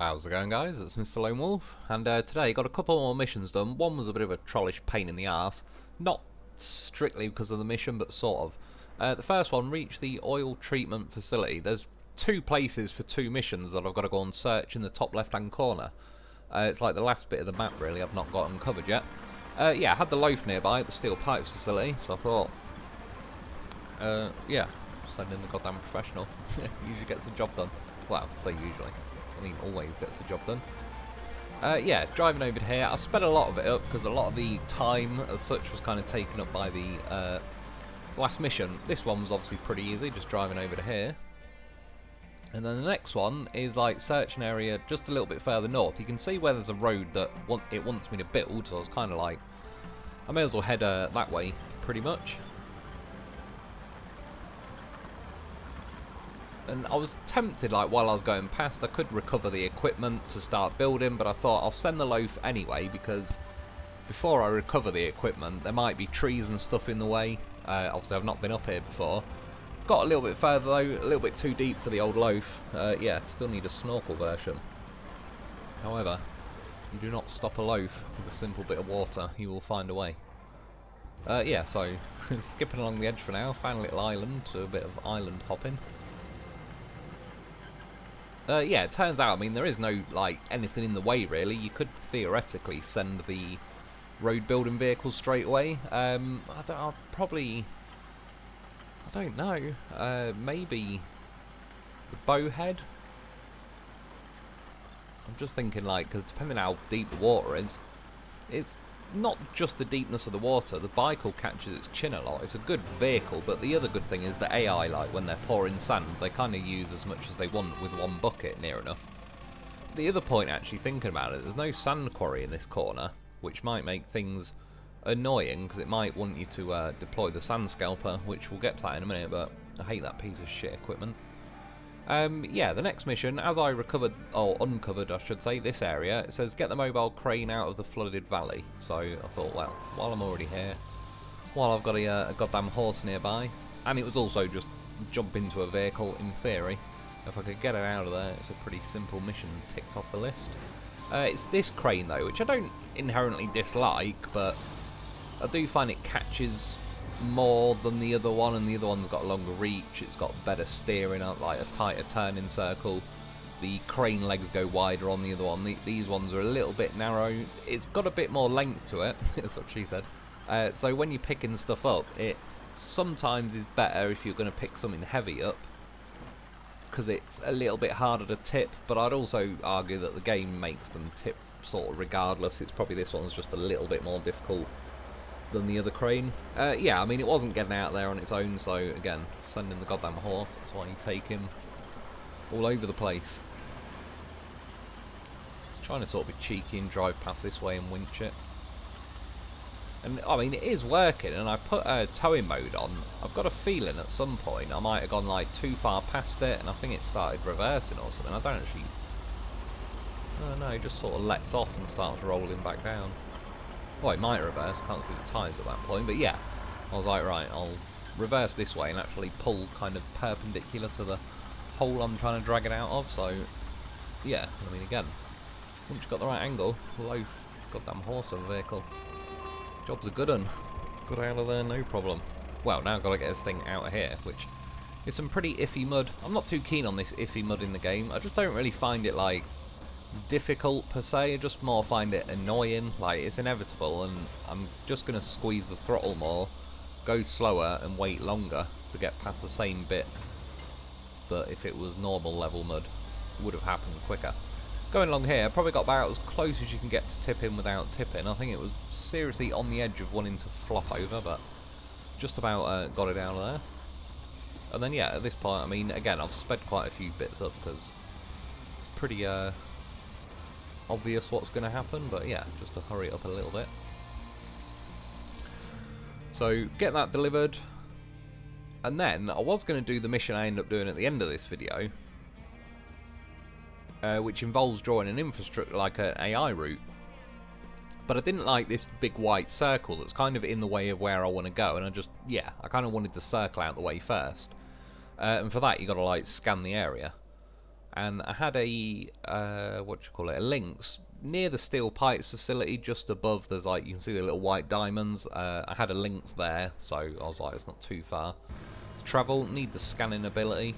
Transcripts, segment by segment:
How's it going, guys? It's Mr. Lone Wolf, and today got a couple more missions done. One was a bit of a trollish pain in the arse, not strictly because of the mission, but sort of. The first one, reach the oil treatment facility. There's two places for two missions that I've got to go and search in the top left-hand corner. It's like the last bit of the map, really, I've not gotten covered yet. Yeah, I had the loaf nearby at the steel pipes facility, so I thought, yeah, send in the goddamn professional. Usually gets the job done. Well, say usually. I mean, always gets the job done. Yeah, driving over here. I sped a lot of it up because a lot of the time as such was kind of taken up by the last mission. This one was obviously pretty easy, just driving over to here. And then the next one is like search an area just a little bit further north. You can see where there's a road that it wants me to build, so I was kind of like, I may as well head that way pretty much. And I was tempted, like, while I was going past, I could recover the equipment to start building, but I thought I'll send the loaf anyway, because before I recover the equipment, there might be trees and stuff in the way. Obviously, I've not been up here before. Got a little bit further, though, a little bit too deep for the old loaf. Yeah, still need a snorkel version. However, you do not stop a loaf with a simple bit of water. You will find a way. Yeah, so, skipping along the edge for now, found a little island, so a bit of island hopping. Yeah, it turns out, I mean, there is no, like, anything in the way, really. You could theoretically send the road building vehicles straight away. I'll probably, I don't know, maybe the bowhead? I'm just thinking, like, because depending on how deep the water is, it's not just the deepness of the water. The bike will catches its chin a lot. It's a good vehicle, but the other good thing is the AI, like when they're pouring sand, they kind of use as much as they want with one bucket, near enough. The other point, actually thinking about it, there's no sand quarry in this corner, which might make things annoying, because it might want you to deploy the sand scalper, which we'll get to that in a minute, but I hate that piece of shit equipment. Yeah, the next mission, as I recovered, or uncovered I should say, this area, it says get the mobile crane out of the flooded valley. So I thought, well, while I'm already here, while I've got a goddamn horse nearby, and it was also just jump into a vehicle in theory, if I could get it out of there, it's a pretty simple mission ticked off the list. It's this crane though, which I don't inherently dislike, but I do find it catches more than the other one, and the other one's got a longer reach, it's got better steering, like a tighter turning circle. The crane legs go wider on the other one. These ones are a little bit narrow. It's got a bit more length to it, that's what she said. So when you're picking stuff up, it sometimes is better if you're going to pick something heavy up, because it's a little bit harder to tip, but I'd also argue that the game makes them tip sort of regardless. It's probably this one's just a little bit more difficult than the other crane. Yeah, I mean, it wasn't getting out there on its own, so again, sending the goddamn horse, that's why you take him all over the place. Trying to sort of be cheeky and drive past this way and winch it. And, I mean, it is working, and I put towing mode on. I've got a feeling at some point I might have gone, like, too far past it, and I think it started reversing or something. I don't actually... I don't know, it just sort of lets off and starts rolling back down. Well, it might reverse, can't see the tyres at that point, but yeah, I was like, right, I'll reverse this way and actually pull kind of perpendicular to the hole I'm trying to drag it out of, so, yeah, I mean, again, once you've got the right angle, loaf, it's a goddamn horse of a vehicle. Job's a good un. Got out of there, no problem. Well, now I've got to get this thing out of here, which is some pretty iffy mud. I'm not too keen on this iffy mud in the game. I just don't really find it, like, difficult per se. I just more find it annoying. Like, it's inevitable, and I'm just going to squeeze the throttle more, go slower and wait longer to get past the same bit that if it was normal level mud would have happened quicker. Going along here, probably got about as close as you can get to tipping without tipping. I think it was seriously on the edge of wanting to flop over, but just about got it out of there. And then yeah, at this point, I mean, again, I've sped quite a few bits up because it's pretty obvious what's going to happen, but yeah, just to hurry it up a little bit. So get that delivered, and then I was going to do the mission I end up doing at the end of this video, which involves drawing an infrastructure, like an AI route, but I didn't like this big white circle that's kind of in the way of where I want to go, and I kind of wanted to circle out the way first, and for that you got to like scan the area. and I had a what do you call it? A links near the steel pipes facility, just above. There's like you can see the little white diamonds. I had a links there, so I was like, it's not too far to travel. Need the scanning ability,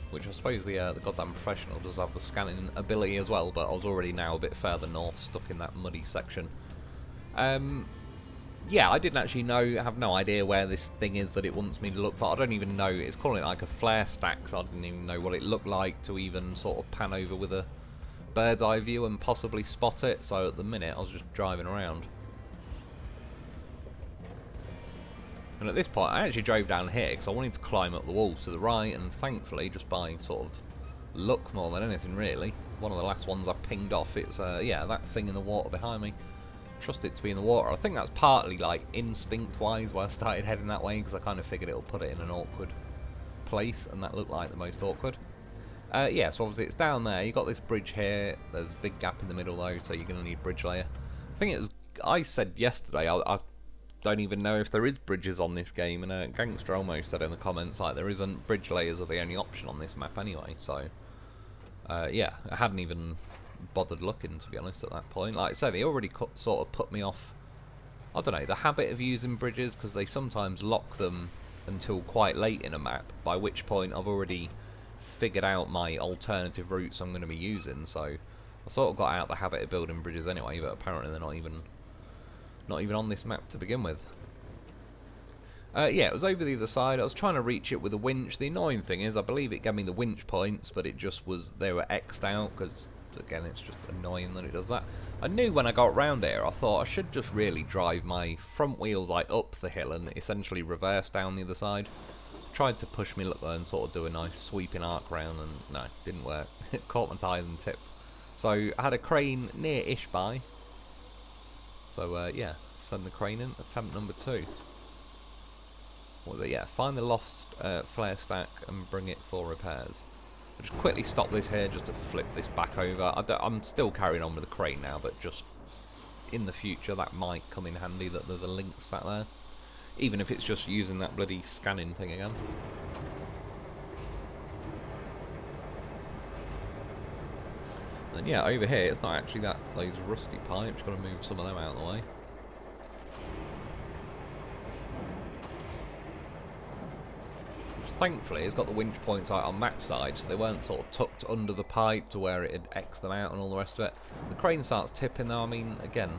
which I suppose the goddamn professional does have the scanning ability as well. But I was already now a bit further north, stuck in that muddy section. Yeah, I didn't actually have no idea where this thing is that it wants me to look for. I don't even know, it's calling it like a flare stack, so I didn't even know what it looked like to even sort of pan over with a bird's eye view and possibly spot it. So at the minute, I was just driving around. And at this point, I actually drove down here because I wanted to climb up the walls to the right, and thankfully, just by sort of luck more than anything really, one of the last ones I pinged off, it's, yeah, that thing in the water behind me. Trust it to be in the water. I think that's partly like instinct-wise why I started heading that way, because I kind of figured it'll put it in an awkward place, and that looked like the most awkward. Yeah, so obviously it's down there. You've got this bridge here. There's a big gap in the middle though, so you're going to need bridge layer. I think it was, I said yesterday, I don't even know if there is bridges on this game, and Gangster almost said in the comments like there isn't. Bridge layers are the only option on this map anyway, so yeah, I hadn't even bothered looking, to be honest, at that point. Like I say, they already sort of put me off, I don't know, the habit of using bridges, because they sometimes lock them until quite late in a map, by which point I've already figured out my alternative routes I'm going to be using, so I sort of got out the habit of building bridges anyway, but apparently they're not even on this map to begin with. Yeah, it was over the other side. I was trying to reach it with a winch. The annoying thing is, I believe it gave me the winch points, but it just was, they were X'd out, because again, it's just annoying that it does that. I knew when I got round here, I thought I should just really drive my front wheels like up the hill and essentially reverse down the other side. Tried to push me luck there and sort of do a nice sweeping arc round, and no, didn't work. It caught my tyres and tipped. So I had a crane near-ish by. So yeah, send the crane in, attempt number 2. What was it? Yeah, find the lost flare stack and bring it for repairs. I'll just quickly stop this here just to flip this back over. I'm still carrying on with the crane now, but just in the future that might come in handy, that there's a link sat there. Even if it's just using that bloody scanning thing again. And yeah, over here it's not actually those rusty pipes, got to move some of them out of the way. Thankfully, it's got the winch points out on that side, so they weren't sort of tucked under the pipe to where it had X'd them out and all the rest of it. The crane starts tipping though. I mean, again,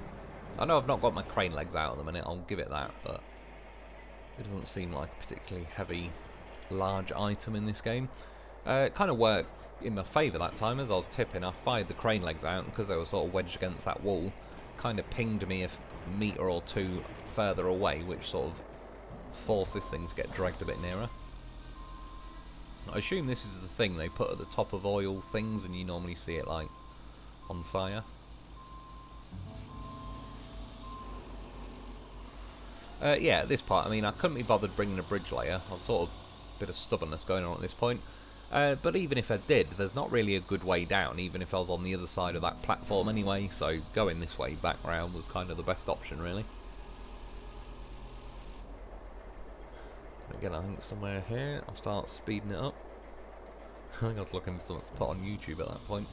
I know I've not got my crane legs out at the minute, I'll give it that, but it doesn't seem like a particularly heavy, large item in this game. It kind of worked in my favour that time. As I was tipping, I fired the crane legs out, and because they were sort of wedged against that wall, kind of pinged me a metre or two further away, which sort of forced this thing to get dragged a bit nearer. I assume this is the thing they put at the top of oil things, and you normally see it like on fire. Yeah, at this part, I mean, I couldn't be bothered bringing a bridge layer. I was sort of a bit of stubbornness going on at this point. But even if I did, there's not really a good way down, even if I was on the other side of that platform anyway, so going this way back round was kind of the best option, really. Again, I think somewhere here, I'll start speeding it up. I think I was looking for something to put on YouTube at that point.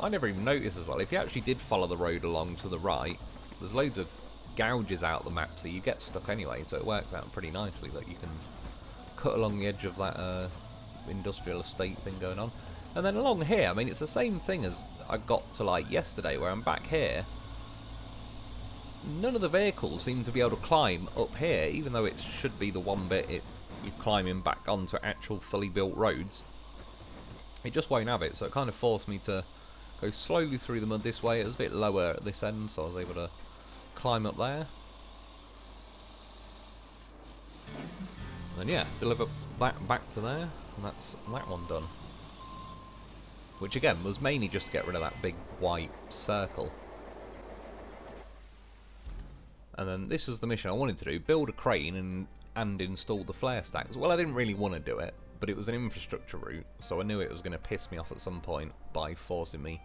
I never even noticed as well, if you actually did follow the road along to the right, there's loads of gouges out the map, so you get stuck anyway, so it works out pretty nicely that you can cut along the edge of that industrial estate thing going on. And then along here, I mean, it's the same thing as I got to like yesterday, where I'm back here. None of the vehicles seem to be able to climb up here, even though it should be the one bit you're climbing back onto actual fully built roads. It just won't have it, so it kind of forced me to go slowly through the mud this way. It was a bit lower at this end, so I was able to climb up there. And yeah, deliver that back to there, and that's that one done. Which again was mainly just to get rid of that big white circle. And then this was the mission I wanted to do, build a crane and install the flare stacks. Well, I didn't really want to do it, but it was an infrastructure route, so I knew it was going to piss me off at some point by forcing me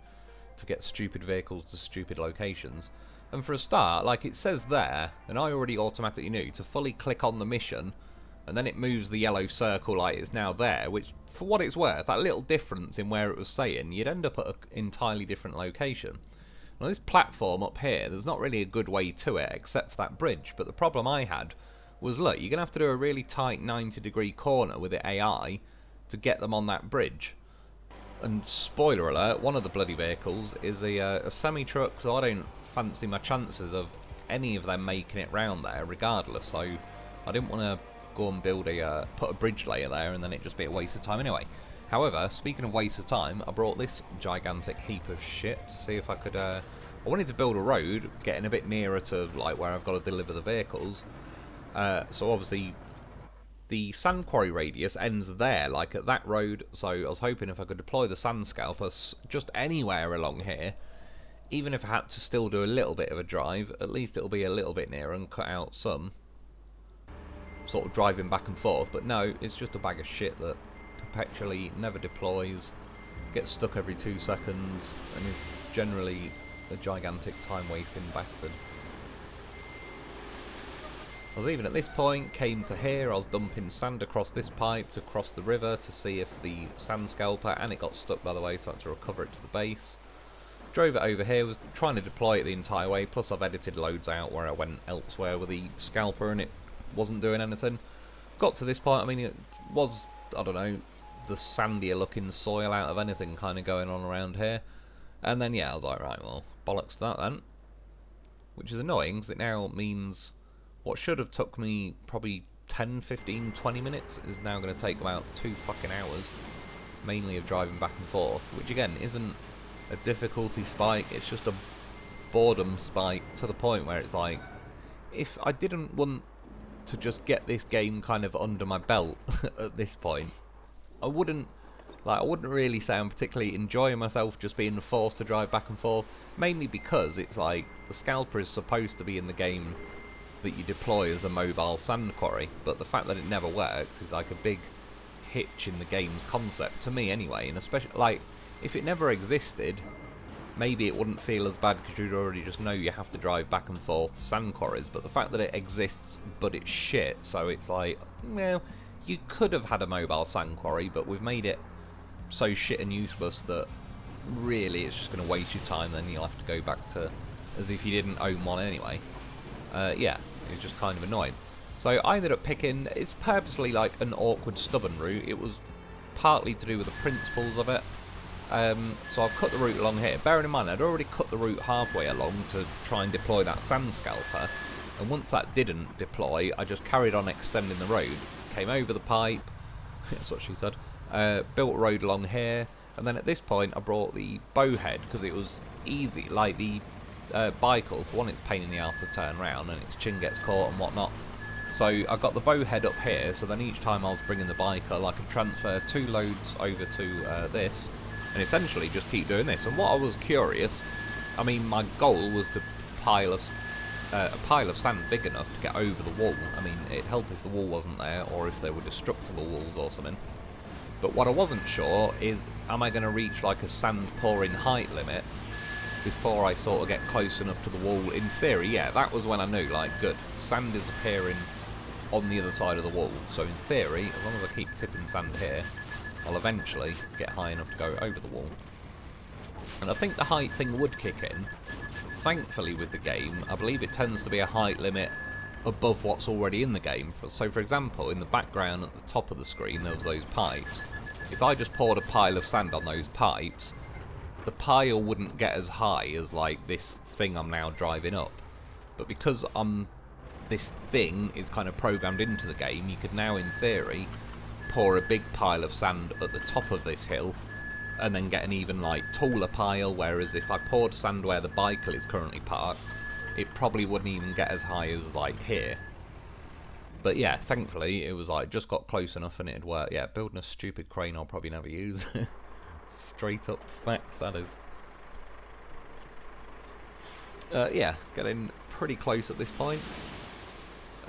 to get stupid vehicles to stupid locations. And for a start, like it says there, and I already automatically knew, to fully click on the mission, and then it moves the yellow circle like it's now there, which, for what it's worth, that little difference in where it was saying, you'd end up at an entirely different location. Now this platform up here, there's not really a good way to it except for that bridge, but the problem I had was, look, you're going to have to do a really tight 90-degree corner with the AI to get them on that bridge. And spoiler alert, one of the bloody vehicles is a semi-truck, so I don't fancy my chances of any of them making it round there regardless, so I didn't want to go and build put a bridge layer there and then it just be a waste of time anyway. However, speaking of waste of time, I brought this gigantic heap of shit to see if I could, I wanted to build a road, getting a bit nearer to like where I've got to deliver the vehicles. So obviously the sand quarry radius ends there, like at that road, so I was hoping if I could deploy the sand scalper just anywhere along here, even if I had to still do a little bit of a drive, at least it'll be a little bit nearer and cut out some sort of driving back and forth. But no, it's just a bag of shit that perpetually never deploys, gets stuck every 2 seconds, and is generally a gigantic time-wasting bastard. I was even at this point, came to here, I was dumping sand across this pipe to cross the river to see if the sand scalper, and it got stuck by the way, so I had to recover it to the base. Drove it over here, was trying to deploy it the entire way, plus I've edited loads out where I went elsewhere with the scalper and it wasn't doing anything. Got to this point, I mean, it was, I don't know, the sandier looking soil out of anything kind of going on around here. And then, yeah, I was like, right, well, bollocks to that then. Which is annoying, because it now means what should have took me probably 10, 15, 20 minutes is now going to take about 2 fucking hours, mainly of driving back and forth, which again isn't a difficulty spike, it's just a boredom spike to the point where it's like, if I didn't want to just get this game kind of under my belt at this point, I wouldn't really say I'm particularly enjoying myself just being forced to drive back and forth, mainly because it's like the scalper is supposed to be in the game that you deploy as a mobile sand quarry, but the fact that it never works is like a big hitch in the game's concept, to me anyway, and especially, like, if it never existed, maybe it wouldn't feel as bad because you'd already just know you have to drive back and forth to sand quarries, but the fact that it exists but it's shit, so it's like, well, you could have had a mobile sand quarry, but we've made it so shit and useless that really it's just going to waste your time, then you'll have to go back to as if you didn't own one anyway. Yeah, it's just kind of annoying. So I ended up picking, it's purposely like an awkward stubborn route, it was partly to do with the principles of it. So I've cut the route along here. Bearing in mind, I'd already cut the route halfway along to try and deploy that sand scalper, and once that didn't deploy, I just carried on extending the road, came over the pipe, that's what she said, built a road along here, and then at this point I brought the bowhead, because it was easy, like the bicycle, for one it's a pain in the arse to turn around, and its chin gets caught and whatnot. So I got the bowhead up here, so then each time I was bringing the bicycle, I could transfer 2 loads over to this, and essentially just keep doing this. And what I was curious, I mean, my goal was to pile a pile of sand big enough to get over the wall. I mean, it'd help if the wall wasn't there, or if there were destructible walls or something. But what I wasn't sure is, am I going to reach like a sand pouring height limit before I sort of get close enough to the wall? In theory, yeah, that was when I knew, like, good, sand is appearing on the other side of the wall. So in theory, as long as I keep tipping sand here, I'll eventually get high enough to go over the wall. And I think the height thing would kick in. Thankfully with the game, I believe it tends to be a height limit above what's already in the game. So for example, in the background at the top of the screen there was those pipes. If I just poured a pile of sand on those pipes, the pile wouldn't get as high as like this thing I'm now driving up. But because this thing is kind of programmed into the game, you could now in theory pour a big pile of sand at the top of this hill and then get an even like taller pile, whereas if I poured sand where the bicycle is currently parked, it probably wouldn't even get as high as like here. But yeah, thankfully it was like just got close enough and it'd work. Yeah, building a stupid crane I'll probably never use. Straight up facts, that is. Yeah, getting pretty close at this point.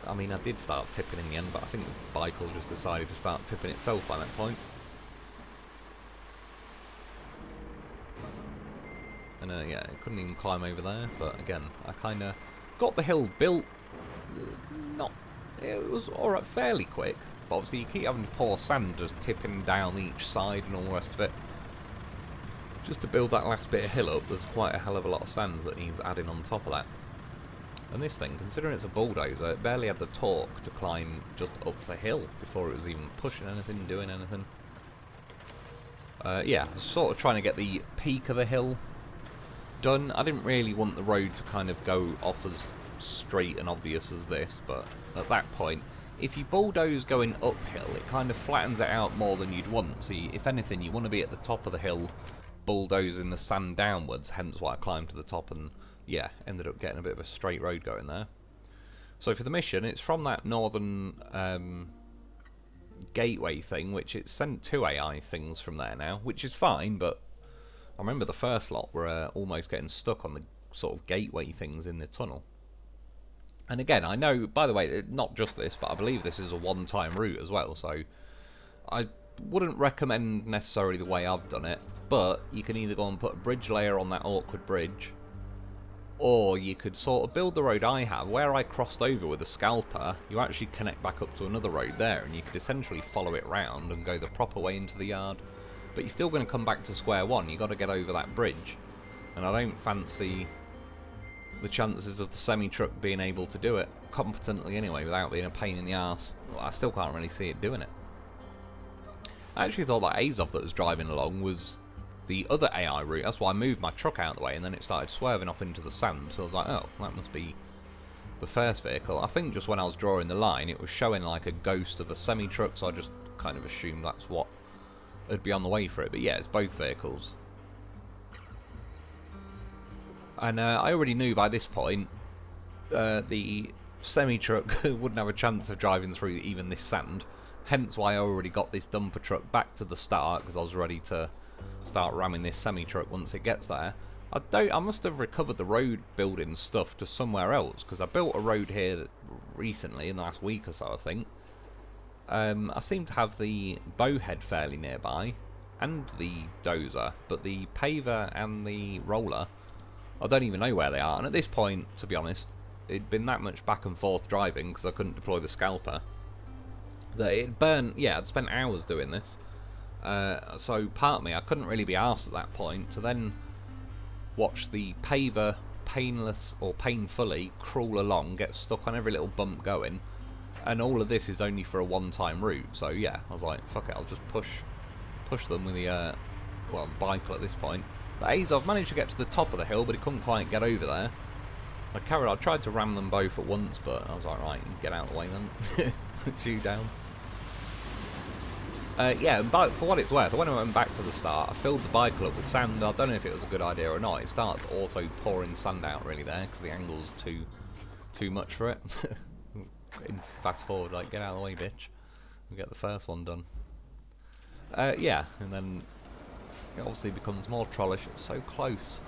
I mean, I did start tipping in the end, but I think the bicycle just decided to start tipping itself by that point. And yeah, I couldn't even climb over there, but again, I kind of got the hill built, not it was alright, fairly quick. But obviously you keep having to pour sand just tipping down each side and all the rest of it. Just to build that last bit of hill up, there's quite a hell of a lot of sand that needs adding on top of that. And this thing, considering it's a bulldozer, it barely had the torque to climb just up the hill before it was even pushing anything, doing anything. Yeah, I was sort of trying to get the peak of the hill done. I didn't really want the road to kind of go off as straight and obvious as this, but at that point, if you bulldoze going uphill, it kind of flattens it out more than you'd want. So if anything, you want to be at the top of the hill, bulldozing the sand downwards, hence why I climbed to the top and, yeah, ended up getting a bit of a straight road going there. So for the mission, it's from that northern gateway thing, which it's sent 2 AI things from there now, which is fine, but I remember the first lot were almost getting stuck on the sort of gateway things in the tunnel. And again, I know, by the way, not just this, but I believe this is a one-time route as well, so I wouldn't recommend necessarily the way I've done it, but you can either go and put a bridge layer on that awkward bridge, or you could sort of build the road I have, where I crossed over with a scalper. You actually connect back up to another road there, and you could essentially follow it round and go the proper way into the yard. But you're still going to come back to square one. You've got to get over that bridge, and I don't fancy the chances of the semi-truck being able to do it competently anyway, without being a pain in the arse. Well, I still can't really see it doing it. I actually thought that Azov that was driving along was the other AI route. That's why I moved my truck out of the way, and then it started swerving off into the sand, so I was like, oh, that must be the first vehicle. I think just when I was drawing the line, it was showing like a ghost of a semi-truck, so I just kind of assumed that's what would be on the way for it. But yeah, it's both vehicles. And I already knew by this point the semi-truck wouldn't have a chance of driving through even this sand, hence why I already got this dumper truck back to the start, because I was ready to start ramming this semi-truck once it gets there. I must have recovered the road building stuff to somewhere else, because I built a road here recently in the last week or so, I think. I seem to have the bowhead fairly nearby, and the dozer, but the paver and the roller, I don't even know where they are. And at this point, to be honest, it'd been that much back and forth driving because I couldn't deploy the scalper that it burned. Yeah, I'd spent hours doing this. So part of me, I couldn't really be asked at that point to then watch the paver painfully crawl along, get stuck on every little bump going, and all of this is only for a one-time route. So yeah, I was like, fuck it, I'll just push them with the the bicycle at this point. The Azov managed to get to the top of the hill, but he couldn't quite get over there. I tried to ram them both at once, but I was like, right, get out of the way then. Shoot down. Yeah, but for what it's worth, when I went back to the start, I filled the bicycle up with sand. I don't know if it was a good idea or not. It starts auto pouring sand out really there because the angle's too much for it. Fast forward, like, get out of the way, bitch. We'll get the first one done. Yeah, and then it obviously becomes more trollish. It's so close.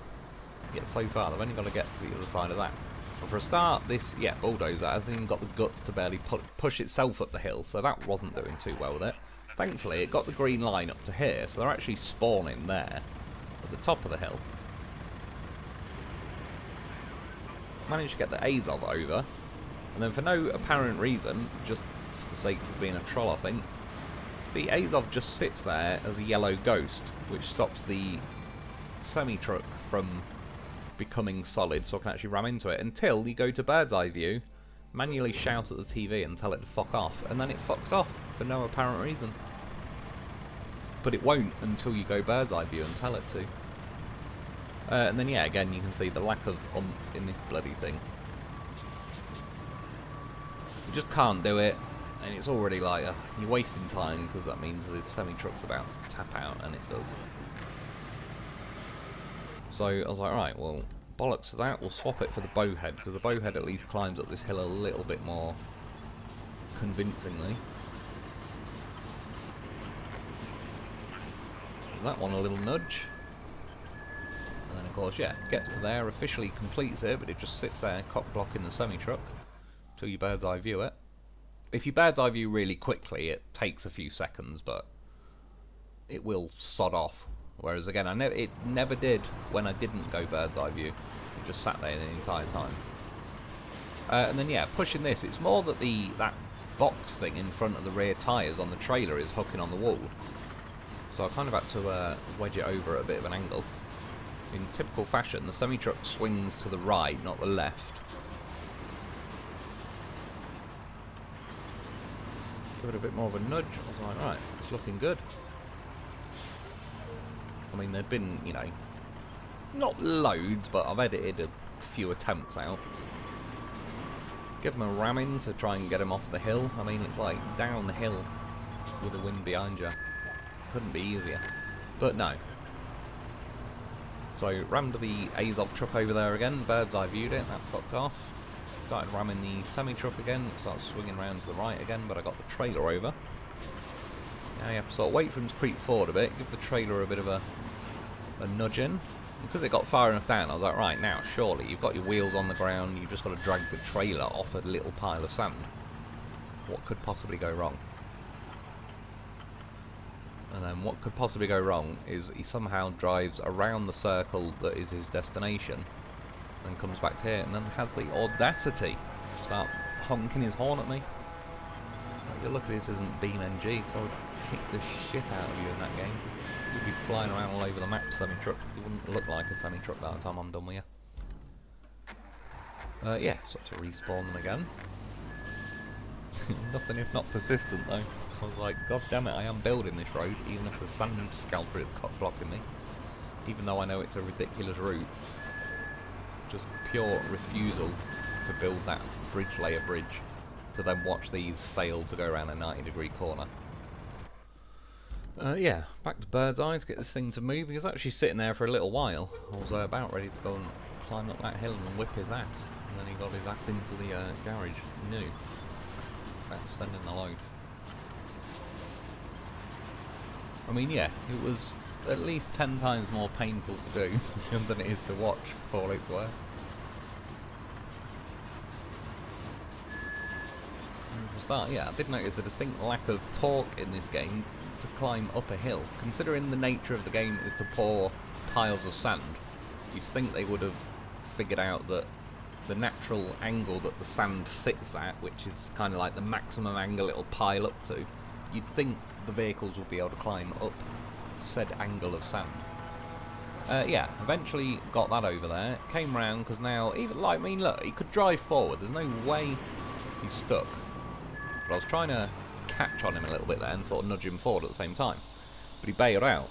You get so far. They've only got to get to the other side of that. But for a start, this bulldozer hasn't even got the guts to barely push itself up the hill, so that wasn't doing too well with it. Thankfully, it got the green line up to here, so they're actually spawning there at the top of the hill. Managed to get the Azov over, and then for no apparent reason, just for the sake of being a troll, I think, the Azov just sits there as a yellow ghost, which stops the semi-truck from becoming solid, so I can actually ram into it, until you go to bird's eye view, manually shout at the TV and tell it to fuck off, and then it fucks off for no apparent reason. But it won't until you go bird's eye view and tell it to. And then yeah, again you can see the lack of oomph in this bloody thing. You just can't do it, and it's already like you're wasting time, because that means the semi-truck's about to tap out, and it does. So I was like, right, well, bollocks to that, we'll swap it for the bowhead, because the bowhead at least climbs up this hill a little bit more convincingly. That one a little nudge. And then of course, yeah, gets to there, officially completes it, but it just sits there cock blocking the semi-truck till you bird's eye view it. If you bird's eye view really quickly, it takes a few seconds, but it will sod off. Whereas again, it never did when I didn't go bird's eye view. It just sat there the entire time. And then yeah, pushing this, it's more that that box thing in front of the rear tyres on the trailer is hooking on the wall. So I kind of had to wedge it over at a bit of an angle. In typical fashion, the semi-truck swings to the right, not the left. Give it a bit more of a nudge. I was like, right, it's looking good. I mean, there'd been, you know, not loads, but I've edited a few attempts out. Give him a ramming to try and get him off the hill. I mean, it's like down the hill with the wind behind you. Couldn't be easier. But no. So, rammed the Azov truck over there again. Bird's eye viewed it. That fucked off. Started ramming the semi-truck again. It started swinging around to the right again, but I got the trailer over. Now you have to sort of wait for him to creep forward a bit. Give the trailer a bit of a nudge in. Because it got far enough down, I was like, right, now, surely, you've got your wheels on the ground, you've just got to drag the trailer off a little pile of sand. What could possibly go wrong? And then what could possibly go wrong is he somehow drives around the circle that is his destination and comes back to here and then has the audacity to start honking his horn at me. Like, look, this isn't Beam NG, so I would kick the shit out of you in that game. You'd be flying around all over the map, semi-truck. You wouldn't look like a semi-truck by the time I'm done with you. Yeah, so to respawn them again. Nothing if not persistent, though. I was like, god damn it, I am building this road, even if the sand scalper is blocking me. Even though I know it's a ridiculous route. Just pure refusal to build that bridge layer bridge, to then watch these fail to go around a 90-degree corner. Yeah, back to Bird's Eye to get this thing to move. He was actually sitting there for a little while. I was about ready to go and climb up that hill and whip his ass. And then he got his ass into the garage. He knew. About sending the load. I mean, yeah, it was at least 10 times more painful to do than it is to watch, for all it's worth. And for a start, yeah, I did notice a distinct lack of torque in this game to climb up a hill. Considering the nature of the game is to pour piles of sand, you'd think they would have figured out that the natural angle that the sand sits at, which is kind of like the maximum angle it'll pile up to, you'd think the vehicles would be able to climb up said angle of sand. Yeah, eventually got that over there, came round, because now, even like, I mean, look, he could drive forward, there's no way he's stuck. But I was trying to catch on him a little bit there and sort of nudge him forward at the same time. But he bailed out.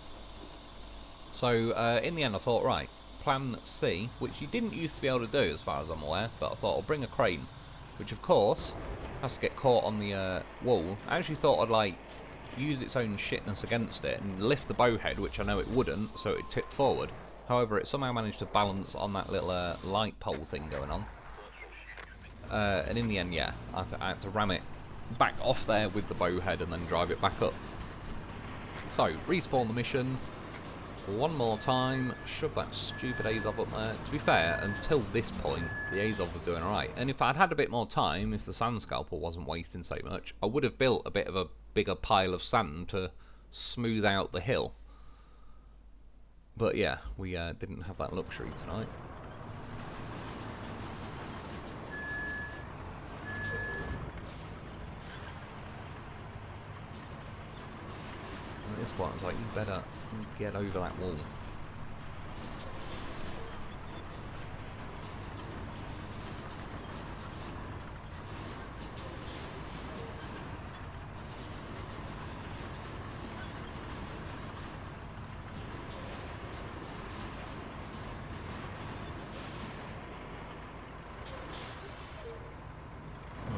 So, in the end I thought, right, plan C, which you didn't used to be able to do as far as I'm aware, but I thought I'll bring a crane, which of course has to get caught on the wall. I actually thought I'd like use its own shitness against it and lift the bowhead, which I know it wouldn't, so it'd tip forward. However, it somehow managed to balance on that little light pole thing going on. And in the end, yeah, I had to ram it back off there with the bowhead and then drive it back up. So, respawn the mission one more time, shove that stupid Azov up there. To be fair, until this point, the Azov was doing alright. And if I'd had a bit more time, if the sand scalper wasn't wasting so much, I would have built a bit of a bigger pile of sand to smooth out the hill. But yeah, we didn't have that luxury tonight. At this point, I was like, you better get over that wall.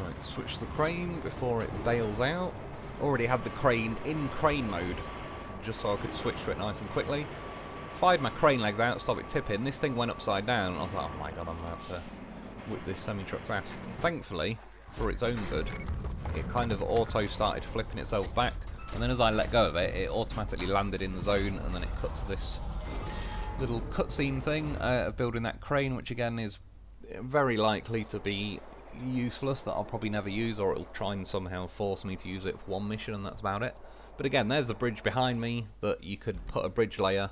Right, switch the crane before it bails out. Already had the crane in crane mode, just so I could switch to it nice and quickly. Fired my crane legs out, stop it tipping. This thing went upside down, and I was like, oh my god, I'm about to whip this semi-truck's ass. Thankfully, for its own good, it kind of auto started flipping itself back, and then as I let go of it, it automatically landed in the zone, and then it cut to this little cutscene thing of building that crane, which again is very likely to be useless, that I'll probably never use, or it'll try and somehow force me to use it for one mission, and that's about it. But again, there's the bridge behind me that you could put a bridge layer,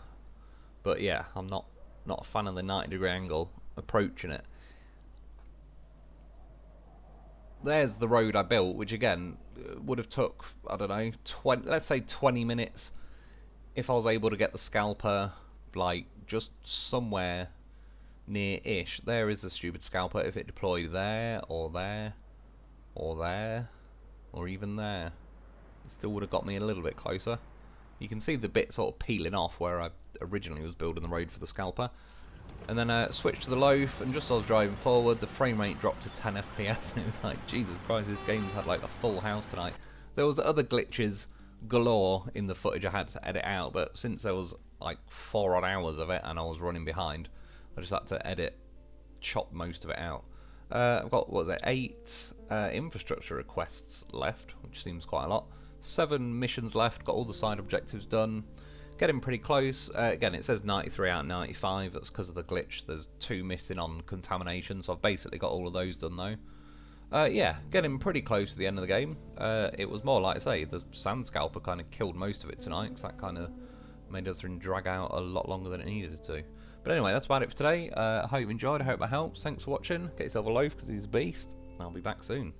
but yeah, I'm not a fan of the 90-degree angle approaching it. there's the road I built, which again would have took, I don't know, let's say 20 minutes if I was able to get the scalper like just somewhere near-ish. There is a stupid scalper. If it deployed there or there or there or even there, it still would have got me a little bit closer. You can see the bit sort of peeling off where I originally was building the road for the scalper. And then switched to the loaf, and just as I was driving forward, the frame rate dropped to 10 FPS, and it was like, Jesus Christ, this game's had like a full house tonight. There was other glitches galore in the footage I had to edit out, but since there was like 4 odd hours of it and I was running behind, I just had to chop most of it out. I've got, what was it, 8 infrastructure requests left, which seems quite a lot. 7 missions left, got all the side objectives done. Getting pretty close. Again, it says 93 out of 95. That's because of the glitch. There's 2 missing on contamination, so I've basically got all of those done though. Yeah, getting pretty close to the end of the game. It was more like I say, the sand scalper kind of killed most of it tonight, because that kind of made everything drag out a lot longer than it needed to. But anyway, that's about it for today. I hope you enjoyed. I hope that helps. Thanks for watching. Get yourself a loaf because he's a beast. I'll be back soon.